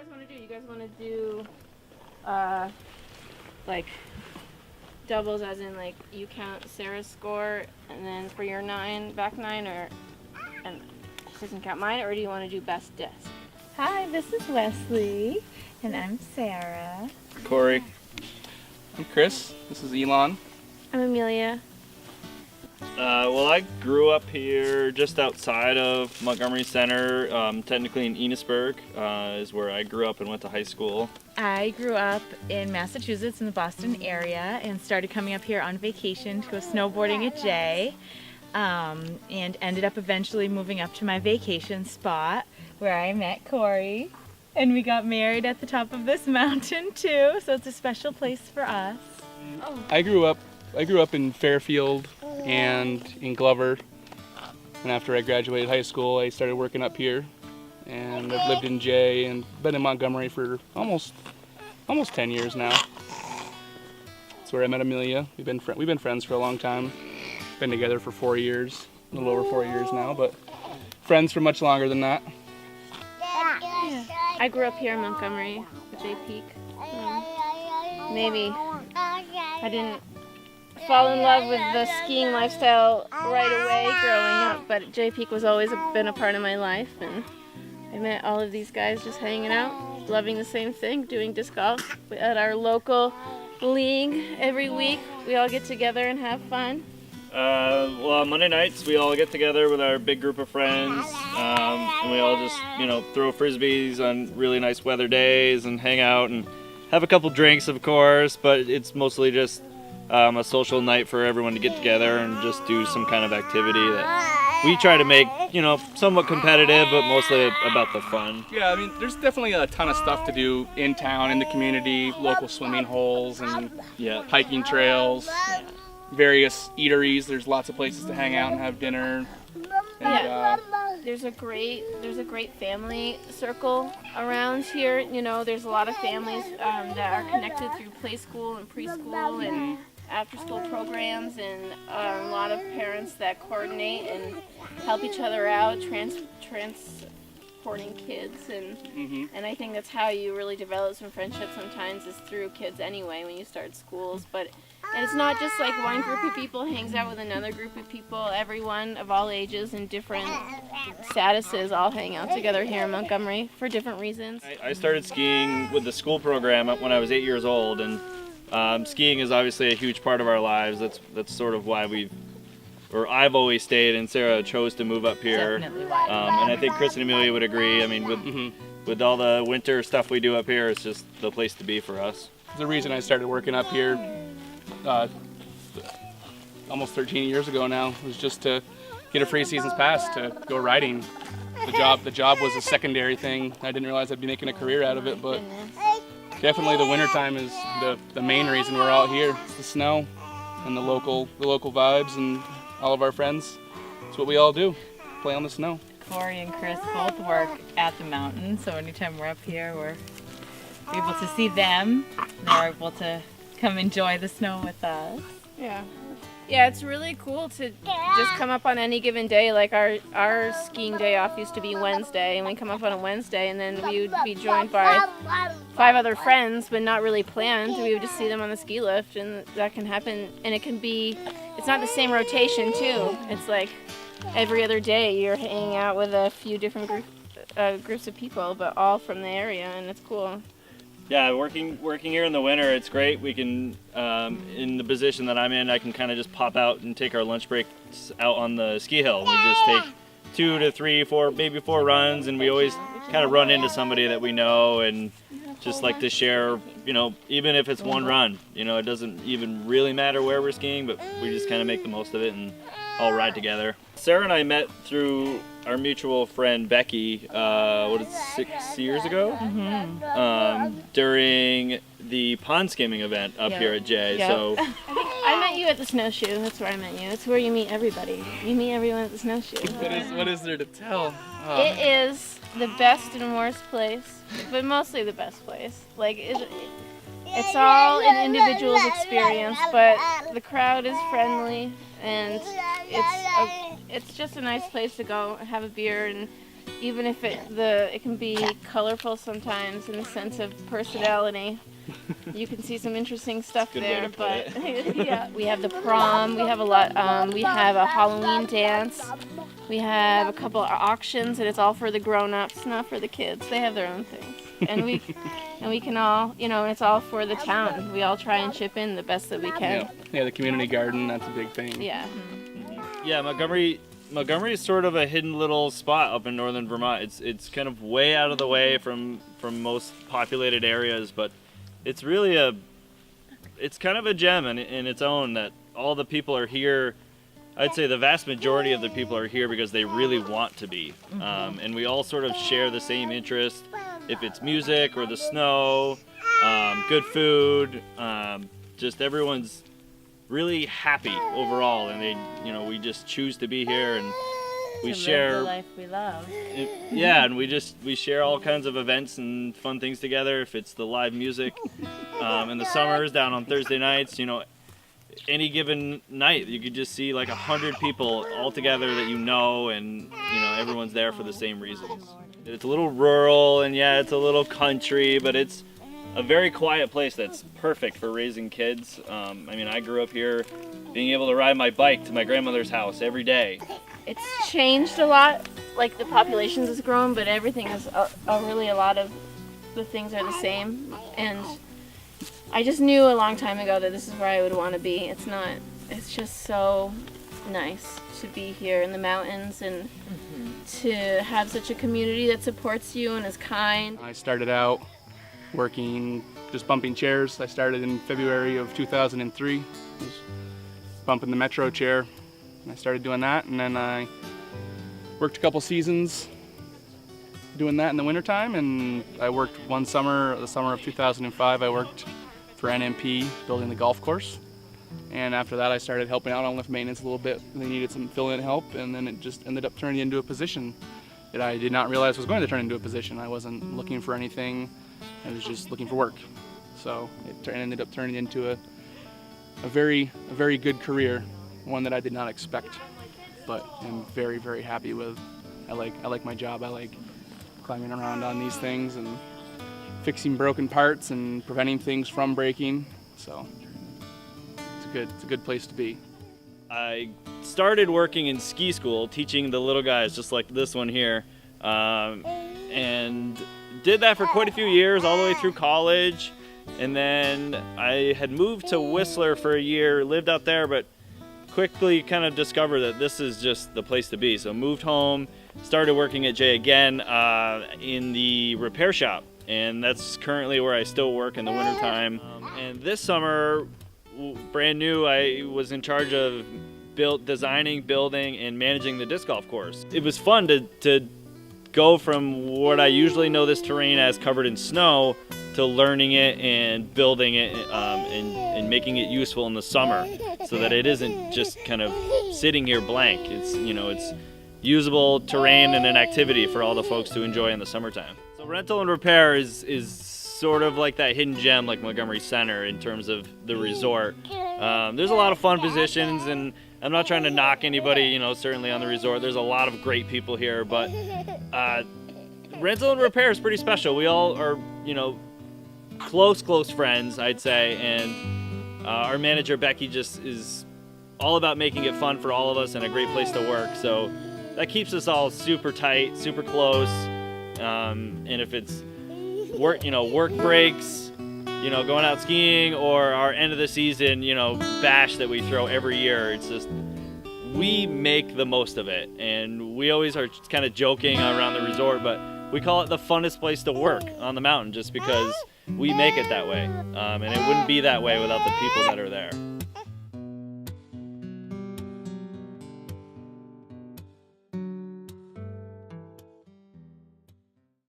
guys want to do? You guys want to do, like, doubles as in, like, you count Sarah's score and then for your back nine, and she doesn't count mine, or do you want to do best disc? Hi, this is Wesley, and I'm Sarah. Corey. I'm Chris. This is Elon. I'm Amelia. Well, I grew up here just outside of Montgomery Center, technically in Enosburg is where I grew up and went to high school. I grew up in Massachusetts in the Boston area and started coming up here on vacation to go snowboarding at Jay, and ended up eventually moving up to my vacation spot where I met Corey, and we got married at the top of this mountain too, so it's a special place for us. I grew up in Fairfield and in Glover, and after I graduated high school I started working up here, and I've lived in Jay and been in Montgomery for almost 10 years now. That's where I met Amelia. We've been friends for a long time. Been together for 4 years, a little over 4 years now, but friends for much longer than that. I grew up here in Montgomery at Jay Peak. Maybe I didn't fall in love with the skiing lifestyle right away growing up, but Jay Peak was always been a part of my life, and I met all of these guys just hanging out, loving the same thing, doing disc golf at our local league every week. We all get together and have fun. Well, Monday nights we all get together with our big group of friends, and we all just, throw frisbees on really nice weather days and hang out and have a couple drinks, of course, but it's mostly just a social night for everyone to get together and just do some kind of activity that we try to make, somewhat competitive, but mostly about the fun. Yeah, I mean, there's definitely a ton of stuff to do in town, in the community, local swimming holes and hiking trails. Various eateries. There's lots of places to hang out and have dinner. And, There's a great family circle around here. There's a lot of families that are connected through play school and preschool and after school programs, and a lot of parents that coordinate and help each other out, transporting kids, and I think that's how you really develop some friendships sometimes, is through kids anyway when you start schools. And it's not just like one group of people hangs out with another group of people. Everyone of all ages and different statuses all hang out together here in Montgomery for different reasons. I started skiing with the school program when I was 8 years old, and skiing is obviously a huge part of our lives. That's sort of why I've always stayed, and Sarah chose to move up here. Definitely why. And I think Chris and Amelia would agree. I mean, with all the winter stuff we do up here, it's just the place to be for us. The reason I started working up here almost 13 years ago now was just to get a free season's pass to go riding. The job was a secondary thing. I didn't realize I'd be making a career out of it, but definitely the wintertime is the main reason we're out here. It's the snow and the local vibes and all of our friends. It's what we all do, play on the snow. Corey and Chris both work at the mountain, so anytime we're up here, we're able to see them. They're able to come enjoy the snow with us. Yeah, it's really cool to just come up on any given day. Like our skiing day off used to be Wednesday, and we come up on a Wednesday, and then we would be joined by 5 other friends, but not really planned. We would just see them on the ski lift, and that can happen. And it's not the same rotation too. It's like every other day you're hanging out with a few different groups of people, but all from the area, and it's cool. Yeah, working here in the winter, it's great. We can, in the position that I'm in, I can kind of just pop out and take our lunch breaks out on the ski hill. We just take 2 to 3, 4, maybe 4 runs, and we always kind of run into somebody that we know and just like to share, even if it's one run. It doesn't even really matter where we're skiing, but we just kind of make the most of it and all ride together. Sarah and I met through our mutual friend Becky, 6 years ago? During the pond skimming event up here at Jay. So I met you at the snowshoe. That's where I met you. It's where you meet everybody. You meet everyone at the snowshoe. what is there to tell? It is the best and worst place, but mostly the best place. Like it's all an individual's experience, but the crowd is friendly, and it's just a nice place to go have a beer and even if it can be colorful sometimes in the sense of personality. You can see some interesting stuff Good way there, to put but it. yeah, we have the prom. We have a lot. We have a Halloween dance. We have a couple of auctions, and it's all for the grown-ups, not for the kids. They have their own things, and we can all, and it's all for the town. We all try and chip in the best that we can. Yeah, the community garden, that's a big thing. Yeah. Yeah, Montgomery is sort of a hidden little spot up in northern Vermont. It's kind of way out of the way from most populated areas, but it's really it's kind of a gem in its own, that all the people are here. I'd say the vast majority of the people are here because they really want to be. And we all sort of share the same interest, if it's music or the snow, good food, just everyone's really happy overall, and we just choose to be here, and we share the life we love. Yeah, and we share all kinds of events and fun things together. If it's the live music in the summers down on Thursday nights, any given night you could just see like 100 people all together that and everyone's there for the same reasons. It's a little rural, and yeah, it's a little country, but it's a very quiet place that's perfect for raising kids. I grew up here being able to ride my bike to my grandmother's house every day. It's changed a lot. Like the populations has grown, but everything is really a lot of the things are the same. And I just knew a long time ago that this is where I would want to be. It's just so nice to be here in the mountains and to have such a community that supports you and is kind. I started out working, just bumping chairs. I started in February of 2003, just bumping the Metro chair. I started doing that, and then I worked a couple seasons doing that in the wintertime, and I worked one summer, the summer of 2005, I worked for NMP building the golf course. And after that I started helping out on lift maintenance a little bit. They needed some fill-in help, and then it just ended up turning into a position that I did not realize was going to turn into a position. I wasn't looking for anything, I was just looking for work. So it ended up turning into a very good career. One that I did not expect, but I'm very, very happy with. I like my job. I like climbing around on these things and fixing broken parts and preventing things from breaking. So it's a good place to be. I started working in ski school, teaching the little guys just like this one here, and did that for quite a few years, all the way through college. And then I had moved to Whistler for a year, lived out there, but quickly kind of discovered that this is just the place to be. So moved home, started working at Jay again in the repair shop, and that's currently where I still work in the wintertime. And this summer, brand new, I was in charge of designing, building, and managing the disc golf course. It was fun to go from what I usually know this terrain as, covered in snow, to learning it and building it and making it useful in the summer, so that it isn't just kind of sitting here blank. It's it's usable terrain and an activity for all the folks to enjoy in the summertime. So rental and repair is sort of like that hidden gem, like Montgomery Center, in terms of the resort. There's a lot of fun positions, and I'm not trying to knock anybody, certainly on the resort. There's a lot of great people here, but rental and repair is pretty special. We all are, close friends, I'd say, and our manager Becky just is all about making it fun for all of us and a great place to work. So that keeps us all super tight, super close. And if it's work breaks, going out skiing, or our end of the season, bash that we throw every year, it's just, we make the most of it. And we always are kind of joking around the resort, but we call it the funnest place to work on the mountain, just because we make it that way. And it wouldn't be that way without the people that are there.